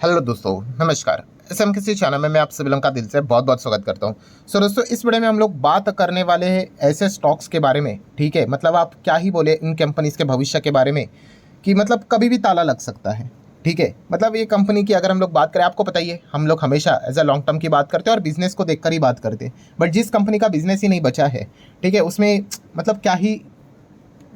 Hello दोस्तों, नमस्कार। SM किसी चैनल में मैं आप सभी लोगों का दिल से बहुत बहुत स्वागत करता हूं। दोस्तों, इस वीडियो में हम लोग बात करने वाले हैं ऐसे स्टॉक्स के बारे में। ठीक है, मतलब आप क्या ही बोले इन कंपनीज के भविष्य के बारे में कि मतलब कभी भी ताला लग सकता है। ठीक है, मतलब ये कंपनी की अगर हम लोग बात करें, आपको पता ही है हम लोग हमेशा एज अ लॉन्ग टर्म की बात करते हैं और बिजनेस को देखकर ही बात करते हैं। बट जिस कंपनी का बिजनेस ही नहीं बचा है, ठीक है, उसमें मतलब क्या ही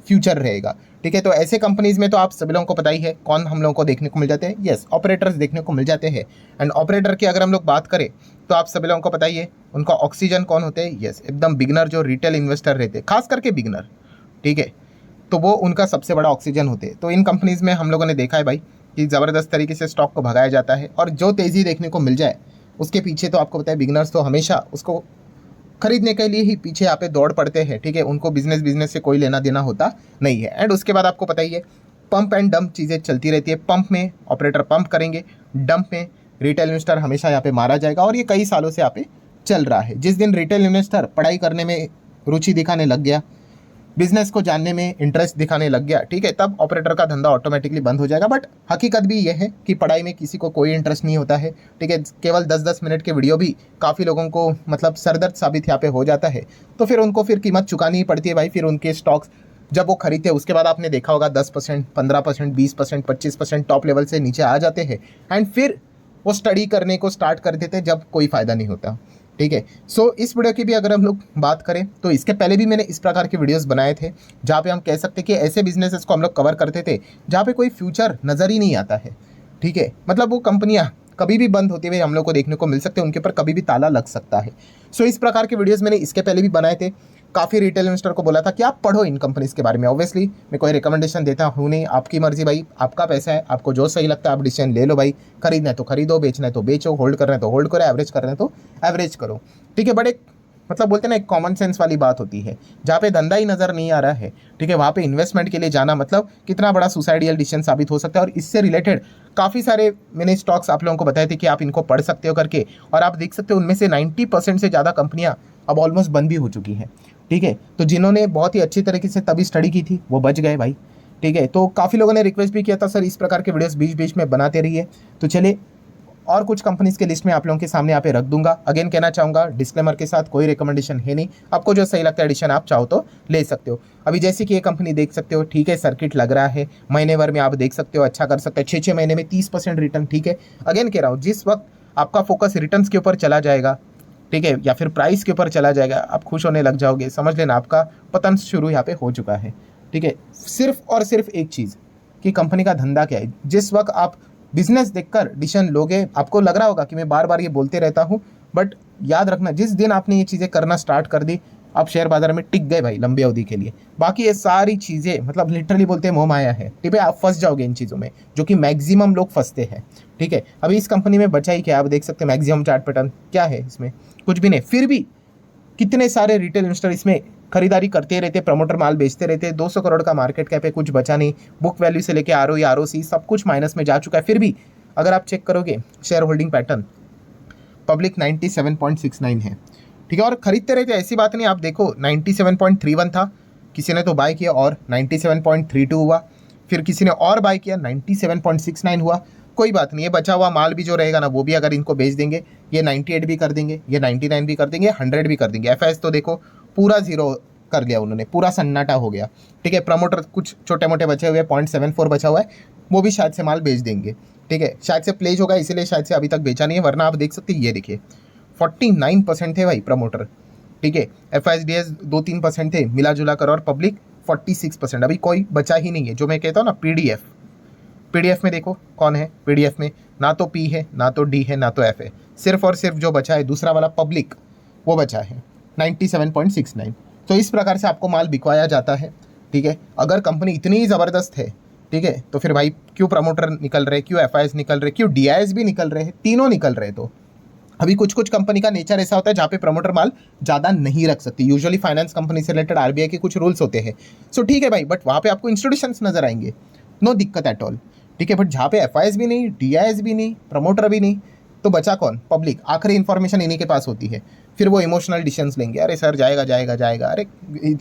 फ्यूचर रहेगा। ठीक है, तो ऐसे कंपनीज में तो आप सभी लोगों को पता ही है कौन हम लोगों को देखने को मिल जाते हैं। यस, ऑपरेटर्स देखने को मिल जाते हैं। एंड ऑपरेटर की अगर हम लोग बात करें तो आप सभी लोगों को पता ही है उनका ऑक्सीजन कौन होते हैं। यस, एकदम बिगनर जो रिटेल इन्वेस्टर रहते हैं, खास करके बिगनर। ठीक है, तो वो उनका सबसे बड़ा ऑक्सीजन होते हैं। तो इन कंपनीज में हम लोगों ने देखा है भाई कि ज़बरदस्त तरीके से स्टॉक को भगाया जाता है और जो तेज़ी देखने को मिल जाए उसके पीछे तो आपको पता है बिगनर्स तो हमेशा उसको खरीदने के लिए ही पीछे यहाँ पे दौड़ पड़ते हैं। ठीक है, उनको बिजनेस बिजनेस से कोई लेना देना होता नहीं है। एंड उसके बाद आपको पता ही है पंप एंड डंप चीज़ें चलती रहती है। पंप में ऑपरेटर पंप करेंगे, डंप में रिटेल इन्वेस्टर हमेशा यहाँ पे मारा जाएगा और ये कई सालों से यहाँ पे चल रहा है। जिस दिन रिटेल इन्वेस्टर पढ़ाई करने में रुचि दिखाने लग गया, बिजनेस को जानने में इंटरेस्ट दिखाने लग गया, ठीक है, तब ऑपरेटर का धंधा ऑटोमेटिकली बंद हो जाएगा। बट हकीकत भी यह है कि पढ़ाई में किसी को कोई इंटरेस्ट नहीं होता है। ठीक है, केवल 10-10 मिनट के वीडियो भी काफ़ी लोगों को मतलब सरदर्द साबित यहाँ पे हो जाता है। तो फिर उनको फिर कीमत चुकानी ही पड़ती है भाई। फिर उनके स्टॉक्स जब वो खरीदते हैं उसके बाद आपने देखा होगा 10%, 15%, 20%, 25% टॉप लेवल से नीचे आ जाते हैं। एंड फिर वो स्टडी करने को स्टार्ट कर देते हैं जब कोई फ़ायदा नहीं होता। ठीक है, सो इस वीडियो की भी अगर हम लोग बात करें तो इसके पहले भी मैंने इस प्रकार के वीडियोस बनाए थे जहाँ पे हम कह सकते हैं कि ऐसे बिजनेसेस को हम लोग कवर करते थे जहाँ पे कोई फ्यूचर नज़र ही नहीं आता है। ठीक है, मतलब वो कंपनियाँ कभी भी बंद होते हुए हम लोग को देखने को मिल सकते हैं, उनके ऊपर कभी भी ताला लग सकता है। सो इस प्रकार के वीडियोस मैंने इसके पहले भी बनाए थे। काफ़ी रिटेल इन्वेस्टर को बोला था कि आप पढ़ो इन कंपनीज के बारे में। ऑब्वियसली मैं कोई रिकमेंडेशन देता हूँ नहीं, आपकी मर्जी भाई, आपका पैसा है, आपको जो सही लगता है आप डिसीजन ले लो भाई। खरीदना है तो खरीदो, बेचना है तो बेचो, होल्ड करना है तो होल्ड करो, एवरेज करना है तो एवरेज करो। ठीक है, बट एक मतलब बोलते हैं ना एक कॉमन सेंस वाली बात होती है। जहाँ पे धंधा ही नज़र नहीं आ रहा है, ठीक है, वहाँ पे इन्वेस्टमेंट के लिए जाना मतलब कितना बड़ा सुसाइडियल डिसीजन साबित हो सकता है। और इससे रिलेटेड काफ़ी सारे मैंने स्टॉक्स आप लोगों को बताए थे कि आप इनको पढ़ सकते हो करके, और आप देख सकते हो उनमें से 90% से ज़्यादा कंपनियाँ अब ऑलमोस्ट बंद भी हो चुकी हैं। ठीक है, तो जिन्होंने बहुत ही अच्छी तरीके से तभी स्टडी की थी वो बच गए भाई। ठीक है, तो काफ़ी लोगों ने रिक्वेस्ट भी किया था सर इस प्रकार के वीडियोस बीच बीच में बनाते रहिए। तो चलिए और कुछ कंपनीज के लिस्ट में आप लोगों के सामने यहाँ पे रख दूंगा। अगेन कहना चाहूँगा डिस्क्लेमर के साथ कोई रिकमेंडेशन है नहीं, आपको जो सही लगता है एडिशन आप चाहो तो ले सकते हो। अभी जैसे कि ये कंपनी देख सकते हो, ठीक है, सर्किट लग रहा है, महीने भर में आप देख सकते हो अच्छा कर सकते हैं, 6 महीने में 30% रिटर्न। ठीक है, अगेन कह रहा हूँ जिस वक्त आपका फोकस रिटर्न के ऊपर चला जाएगा, ठीक है, या फिर प्राइस के ऊपर चला जाएगा, आप खुश होने लग जाओगे, समझ लेना आपका पतन शुरू यहाँ पे हो चुका है। ठीक है, सिर्फ और सिर्फ एक चीज़ कि कंपनी का धंधा क्या है। जिस वक्त आप बिजनेस देखकर डिसीजन लोगे, आपको लग रहा होगा कि मैं बार बार ये बोलते रहता हूँ, बट याद रखना जिस दिन आपने ये चीज़ें करना स्टार्ट कर दी आप शेयर बाजार में टिक गए भाई लंबी अवधि के लिए। बाकी ये सारी चीज़ें मतलब लिटरली बोलते हैं मोह माया है। ठीक है, आप फंस जाओगे इन चीज़ों में जो कि मैक्सिमम लोग फंसते हैं। ठीक है, अभी इस कंपनी में बचा ही क्या, आप देख सकते हैं मैक्सिमम चार्ट पैटर्न क्या है, इसमें कुछ भी नहीं। फिर भी कितने सारे रिटेल इन्वेस्टर इसमें खरीदारी करते रहते, प्रमोटर माल बेचते रहते। 200 करोड़ का मार्केट कैप है, कुछ बचा नहीं। बुक वैल्यू से लेके आरओई आरओसी सब कुछ माइनस में जा चुका है। फिर भी अगर आप चेक करोगे शेयर होल्डिंग पैटर्न, पब्लिक 97.69 है। ठीक है, और खरीदते रहते, ऐसी बात नहीं। आप देखो 97.31 था, किसी ने तो बाय किया और 97.32 हुआ, फिर किसी ने और बाय किया 97.69 हुआ। कोई बात नहीं, ये बचा हुआ माल भी जो रहेगा ना वो भी अगर इनको बेच देंगे, ये 98 भी कर देंगे, ये 99 भी कर देंगे, 100 भी कर देंगे। एफआईएस तो देखो पूरा जीरो कर लिया उन्होंने, पूरा सन्नाटा हो गया। ठीक है, प्रमोटर कुछ छोटे मोटे बचे हुए 0.74 बचा हुआ है, वो भी शायद से माल बेच देंगे। ठीक है, शायद से प्लेज होगा इसीलिए शायद से अभी तक बेचा नहीं है, वरना आप देख सकते हैं ये देखिए 49% थे भाई प्रमोटर। ठीक है, एफआईएस 2-3% थे मिला जुला कर, और पब्लिक 46%। अभी कोई बचा ही नहीं है। जो मैं कहता हूँ ना पीडीएफ में देखो कौन है, पीडीएफ में ना तो पी है, ना तो डी है, ना तो एफ है, सिर्फ और सिर्फ जो बचा है दूसरा वाला पब्लिक वो बचा है 97.69। तो इस प्रकार से आपको माल बिकवाया जाता है। ठीक है, अगर कंपनी इतनी ज़बरदस्त है, ठीक है, तो फिर भाई क्यों प्रमोटर निकल रहे, क्यों एफआईएस निकल रहे, क्यों डीआईएस भी निकल रहे हैं, तीनों निकल रहे। तो अभी कुछ कुछ कंपनी का नेचर ऐसा होता है जहाँ पे प्रमोटर माल ज़्यादा नहीं रख सकती। यूजुअली फाइनेंस कंपनी से रिलेटेड आरबीआई के कुछ रूल्स होते हैं। सो ठीक है भाई, बट वहाँ पे आपको इंस्टीट्यूशंस नजर आएंगे, नो दिक्कत एट ऑल। ठीक है, बट जहाँ पे एफआईएस भी नहीं, डीआईएस भी नहीं, प्रमोटर भी नहीं, तो बचा कौन, पब्लिक। आखिरी इन्फॉर्मेशन इन्हीं के पास होती है। फिर वो इमोशनल डिसीजंस लेंगे, अरे सर जाएगा जाएगा जाएगा, अरे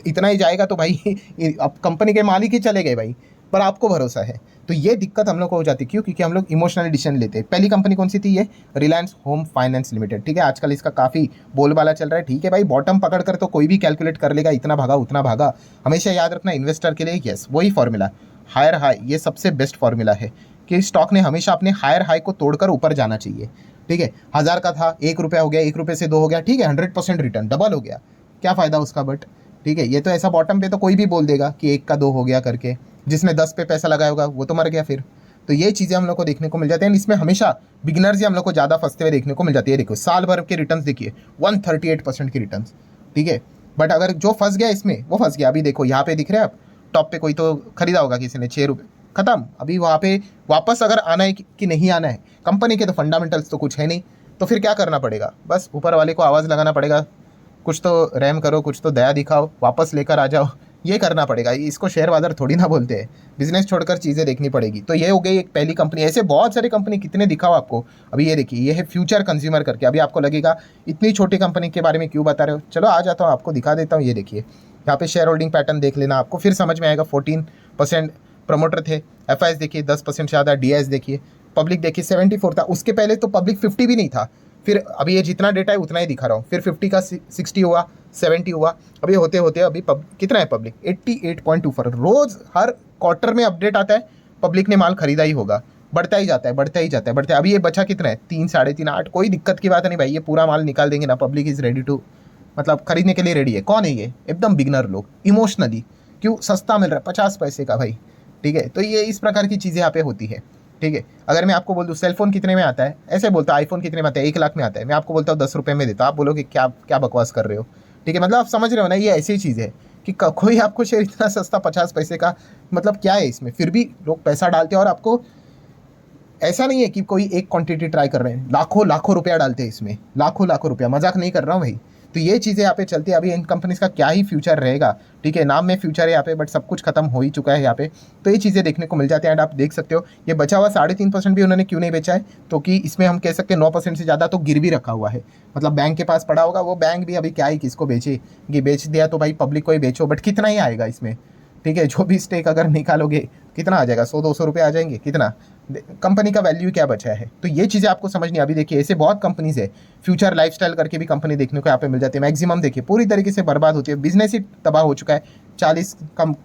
इतना ही जाएगा तो भाई अब कंपनी के मालिक ही चले गए भाई। पर आपको भरोसा है। तो ये दिक्कत हम लोग को हो जाती है, क्यों? क्योंकि हम लोग इमोशनल डिसीजन लेते हैं। पहली कंपनी कौन सी थी? ये रिलायंस होम फाइनेंस लिमिटेड, ठीक है। आजकल इसका काफ़ी बोलबाला चल रहा है, ठीक है भाई। बॉटम पकड़ कर तो कोई भी कैलकुलेट कर लेगा, इतना भागा उतना भागा। हमेशा याद रखना इन्वेस्टर के लिए, यस वही फॉर्मूला, हायर हाई, ये सबसे बेस्ट फॉर्मूला है कि स्टॉक ने हमेशा अपने हायर हाई को तोड़कर ऊपर जाना चाहिए, ठीक है। 1000 का था, 1 रुपया हो गया, 1 रुपये से 2 हो गया, ठीक है, 100% रिटर्न, डबल हो गया, क्या फ़ायदा उसका? बट ठीक है, ये तो ऐसा बॉटम पे तो कोई भी बोल देगा कि 1 का 2 हो गया करके। जिसने 10 पे पैसा लगाया होगा वो तो मर गया फिर। तो ये चीज़ें हम लोग को देखने को मिल जाती हैं। इसमें हमेशा बिगिनर्स ही हम लोग को ज़्यादा फंसते हुए देखने को मिल जाती है। देखो साल भर के रिटर्न्स देखिए, 138% की रिटर्न्स, ठीक है। बट अगर जो फंस गया इसमें, वो फंस गया। अभी देखो यहाँ पे दिख रहे हैं आप, टॉप पे कोई तो खरीदा होगा किसी ने 6 रुपये, खत्म। अभी वहाँ पे वापस अगर आना है कि नहीं आना है, कंपनी के तो फंडामेंटल्स तो कुछ है नहीं, तो फिर क्या करना पड़ेगा? बस ऊपर वाले को आवाज़ लगाना पड़ेगा, कुछ तो रहम करो, कुछ तो दया दिखाओ, वापस लेकर आ जाओ, ये करना पड़ेगा। इसको शेयर बाजार थोड़ी ना बोलते हैं, बिजनेस छोड़कर चीज़ें देखनी पड़ेगी। तो ये हो गई एक पहली कंपनी। ऐसे बहुत सारी कंपनी, कितने दिखाओ आपको। अभी ये देखिए, ये है फ्यूचर कंज्यूमर करके। अभी आपको लगेगा इतनी छोटी कंपनी के बारे में क्यों बता रहे हो, चलो आ जाता हूँ आपको दिखा देता हूँ। ये देखिए यहाँ पे शेयर होल्डिंग पैटर्न देख लेना, आपको फिर समझ में आएगा। 14% प्रमोटर थे, एफआईएस देखिए 10% से ज़्यादा, डीआईएस देखिए, पब्लिक देखिए 74 था। उसके पहले तो पब्लिक 50 भी नहीं था। फिर अभी ये जितना डेटा है उतना ही दिखा रहा हूँ, फिर 50 का 60 हुआ, 70 हुआ, अभी होते होते अभी कितना है पब्लिक? 88.24। रोज़ हर क्वार्टर में अपडेट आता है, पब्लिक ने माल खरीदा ही होगा, बढ़ता ही जाता है, बढ़ता ही जाता है, बढ़ता है। अभी ये बचा कितना है? 3, 3.5, 8। कोई दिक्कत की बात नहीं भाई, ये पूरा माल निकाल देंगे ना। पब्लिक इज़ रेडी टू, मतलब खरीदने के लिए रेडी है। कौन है ये? एकदम बिगनर लोग, इमोशनली। क्यों? सस्ता मिल रहा है 50 पैसे का भाई, ठीक है। तो ये इस प्रकार की चीज़ें यहाँ पे होती है, ठीक है। अगर मैं आपको बोल दूँ सेलफोन कितने में आता है, ऐसे बोलता हूँ आईफोन कितने में आता है, 1 लाख में आता है, मैं आपको बोलता हूँ 10 रुपये में देता हूँ, आप बोलोगे क्या क्या बकवास कर रहे हो, ठीक है। मतलब आप समझ रहे हो ना, ये ऐसी चीज़ है कि कोई आपको शेयर इतना सस्ता 50 पैसे का, मतलब क्या है इसमें? फिर भी लोग पैसा डालते हैं। और आपको ऐसा नहीं है कि कोई एक क्वांटिटी ट्राई कर रहे हैं, लाखों लाखों रुपया डालते हैं इसमें, लाखों लाखों रुपया, मजाक नहीं कर रहा हूँ भाई। तो ये चीज़ें यहाँ पे चलती है। अभी इन कंपनीज का क्या ही फ्यूचर रहेगा, ठीक है। नाम में फ्यूचर है यहाँ पे, बट सब कुछ खत्म हो ही चुका है यहाँ पे। तो ये चीज़ें देखने को मिल जाती हैं। एंड आप देख सकते हो ये बचा हुआ 3.5% भी उन्होंने क्यों नहीं बेचा है, तो कि इसमें हम कह सकते हैं 9% से ज़्यादा तो गिर भी रखा हुआ है। मतलब बैंक के पास पड़ा होगा, वो बैंक भी अभी क्या ही किसको बेचेगी, बेच दिया तो भाई पब्लिक को ही बेचो, बट कितना ही आएगा इसमें, ठीक है। जो भी स्टेक अगर निकालोगे कितना आ जाएगा? 100-200 रुपये आ जाएंगे, कितना? कंपनी का वैल्यू क्या बचा है? तो ये चीज़ें आपको समझनी। अभी देखिए ऐसे बहुत कंपनीज है, फ्यूचर लाइफस्टाइल करके भी कंपनी देखने को यहाँ पे मिल जाती है। मैक्सिमम देखिए पूरी तरीके से बर्बाद होती है, बिजनेस ही तबाह हो चुका है। 40 कम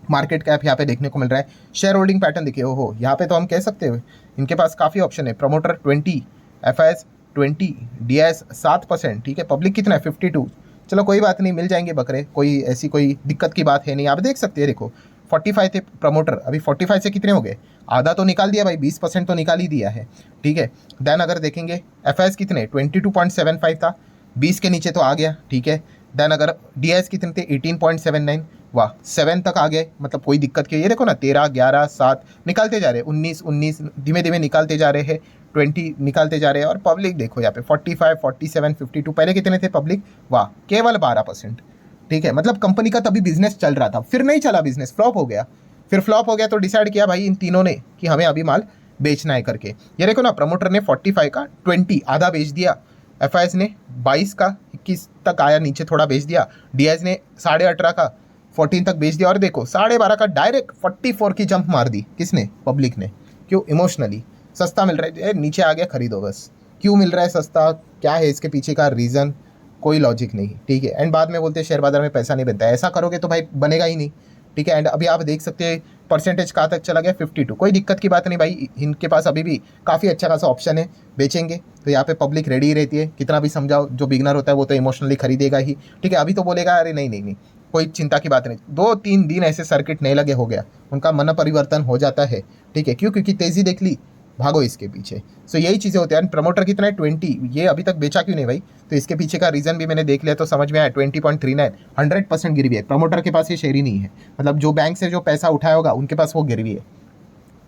मार्केट कैप यहाँ पे देखने को मिल रहा है। शेयर होल्डिंग पैटर्न देखिए, ओहो, यहाँ पे तो हम कह सकते हैं इनके पास काफ़ी ऑप्शन है। प्रमोटर 20, एफआईएस 20, डीआईएस 7%, ठीक है। पब्लिक कितना है? 52। चलो कोई बात नहीं, मिल जाएंगे बकरे, कोई ऐसी कोई दिक्कत की बात है नहीं। आप देख सकते हैं, देखो 45 थे प्रमोटर, अभी 45 से कितने हो गए? आधा तो निकाल दिया भाई, 20% तो निकाल ही दिया है, ठीक है। देन अगर देखेंगे एफआईएस कितने? 22.75 था, 20 के नीचे तो आ गया, ठीक है। देन अगर डीआईएस कितने थे? 18.79, वाह 7 तक आ गए, मतलब कोई दिक्कत की। ये देखो ना 13, 11, 7 निकालते जा रहे हैं, 19 धीमे धीमे निकालते जा रहे हैं, 20 निकालते जा रहे हैं। और पब्लिक देखो यहाँ पे 45, 47, 52, पहले कितने थे पब्लिक? वाह केवल 12%, ठीक है। मतलब कंपनी का तभी बिजनेस चल रहा था, फिर नहीं चला बिजनेस, फ्लॉप हो गया। फिर फ्लॉप हो गया तो डिसाइड किया भाई इन तीनों ने कि हमें अभी माल बेचना है करके। ये देखो ना, प्रमोटर ने 45 का 20 आधा बेच दिया, एफआईएस ने 22 का 21 तक आया, नीचे थोड़ा बेच दिया, डीआईएस ने 18.5 का 14 तक बेच दिया। और देखो 12.5 का डायरेक्ट 44 की जंप मार दी, किसने? पब्लिक ने। क्यों? इमोशनली सस्ता मिल रहा है, नीचे आ गया खरीदो बस। क्यों मिल रहा है सस्ता, क्या है इसके पीछे का रीज़न? कोई लॉजिक नहीं, ठीक है। एंड बाद में बोलते हैं शेयर बाजार में पैसा नहीं बनता है, ऐसा करोगे तो भाई बनेगा ही नहीं, ठीक है। एंड अभी आप देख सकते हैं परसेंटेज कहाँ तक चला गया? 52। कोई दिक्कत की बात नहीं भाई, इनके पास अभी भी काफ़ी अच्छा खासा ऑप्शन है, बेचेंगे तो यहाँ पे पब्लिक रेडी रहती है। कितना भी समझाओ, जो बिगनर होता है वो तो इमोशनली खरीदेगा ही, ठीक है। अभी तो बोलेगा अरे नहीं नहीं नहीं, कोई चिंता की बात नहीं। 2-3 दिन ऐसे सर्किट नहीं लगे हो गया, उनका मन परिवर्तन हो जाता है, ठीक है। क्यों? क्योंकि तेज़ी देख ली, भागो इसके पीछे। सो यही चीज़ें होती हैं। प्रमोटर कितना है? 20। ये अभी तक बेचा क्यों नहीं भाई? तो इसके पीछे का रीज़न भी मैंने देख लिया तो समझ में आया। 20.39 100% गिरवी है। प्रमोटर के पास ये शेयर ही नहीं है, मतलब जो बैंक से जो पैसा उठाया होगा उनके पास वो गिरवी है,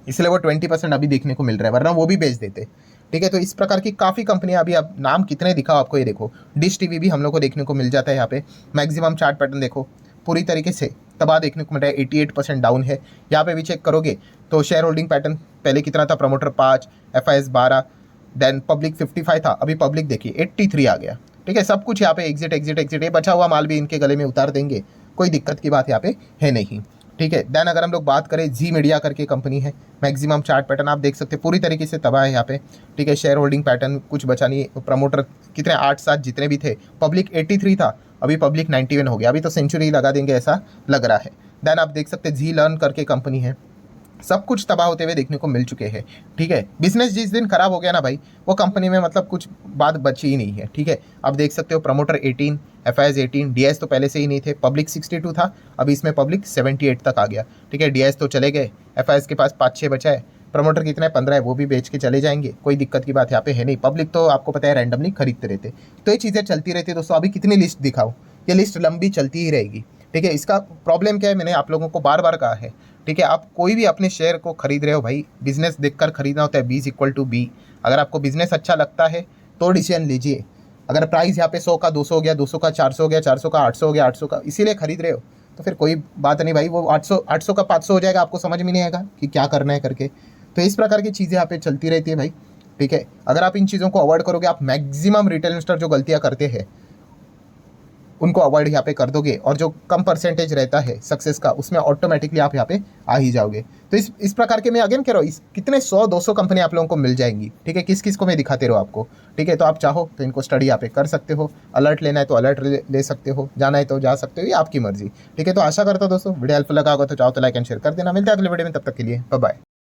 इसलिए वो 20% अभी देखने को मिल रहा है, वरना वो भी बेच देते, ठीक है। तो इस प्रकार की काफ़ी कंपनियां, अभी अब नाम कितने दिखाओ आपको, ये देखो डिश टीवी भी हम लोग को देखने को मिल जाता है। यहाँ पे मैक्सिमम चार्ट पैटर्न देखो, पूरी तरीके से तबाह देखने को मिल रहा है, 88% डाउन है। यहाँ पे भी चेक करोगे तो शेयर होल्डिंग पैटर्न पहले कितना था? प्रमोटर 5, एफआईएस 12, देन पब्लिक 55 था, अभी पब्लिक देखिए 83 आ गया, ठीक है। सब कुछ यहाँ पे एग्जिट एग्जिट एग्जिट, ये बचा हुआ माल भी इनके गले में उतार देंगे, कोई दिक्कत की बात यहाँ पे है नहीं, ठीक है। देन अगर हम लोग बात करें जी मीडिया करके कंपनी है, मैक्सिमम चार्ट पैटर्न आप देख सकते हैं पूरी तरीके से तबाह है यहाँ पे। ठीक है, शेयर होल्डिंग पैटर्न कुछ बचा नहीं, प्रमोटर कितने 8-7 जितने भी थे, पब्लिक 83 था, अभी पब्लिक 91 हो गया, अभी तो सेंचुरी लगा देंगे ऐसा लग रहा है। देन आप देख सकते हैं जी लर्न करके कंपनी है, सब कुछ तबाह होते हुए देखने को मिल चुके हैं। ठीक है, बिजनेस जिस दिन खराब हो गया ना भाई, वो कंपनी में मतलब कुछ बात बची ही नहीं है। ठीक है, आप देख सकते हो प्रमोटर 18, एफआईएस 18, डीएस तो पहले से ही नहीं थे, पब्लिक 62 था, अभी इसमें पब्लिक 78 तक आ गया। ठीक है, डीएस तो चले गए, एफआईएस के पास 5-6 बचा है, प्रमोटर कितना है 15 है, वो भी बेच के चले जाएंगे, कोई दिक्कत की बात यहाँ पे है नहीं। पब्लिक तो आपको पता है रैंडमली खरीदते रहते, तो ये चीज़ें चलती रहती है दोस्तों। अभी कितनी लिस्ट दिखाओ, ये लिस्ट लंबी चलती ही रहेगी। ठीक है, इसका प्रॉब्लम क्या है, मैंने आप लोगों को बार बार कहा है। ठीक है, आप कोई भी अपने शेयर को खरीद रहे हो भाई, बिजनेस देखकर खरीदना होता है, b is equal to b. अगर आपको बिजनेस अच्छा लगता है तो डिसीजन लीजिए। अगर प्राइस यहाँ पे 100 का 200 हो गया, 200 का 400 हो गया, 400 का 800 हो गया, 800 का इसीलिए खरीद रहे हो, तो फिर कोई बात नहीं भाई, वो 800 का 500 हो जाएगा, आपको समझ में नहीं आएगा कि क्या करना है करके। तो इस प्रकार की चीज़ें यहाँ पे चलती रहती है भाई। ठीक है, अगर आप इन चीज़ों को अवॉइड करोगे, आप मैक्सिमम रिटेल इन्वेस्टर जो गलतियाँ करते हैं उनको अवॉइड यहाँ पे कर दोगे, और जो कम परसेंटेज रहता है सक्सेस का, उसमें ऑटोमेटिकली आप यहाँ पे आ ही जाओगे। तो इस प्रकार के मैं अगेन कह रहा हूँ, इस कितने 100-200 कंपनी आप लोगों को मिल जाएंगी। ठीक है, किस किस को मैं दिखाते रहो आपको। ठीक है, तो आप चाहो तो इनको स्टडी यहाँ पे कर सकते हो, अलर्ट लेना है तो अलर्ट ले सकते हो, जाना है तो जा सकते हो, ये आपकी मर्जी। ठीक है, तो आशा करता हूँ दोस्तों वीडियो हेल्पफुल लगा होगा, तो चाहो तो लाइक एंड शेयर कर देना। मिलते हैं अगले वीडियो में, तब तक के लिए बाय बाय।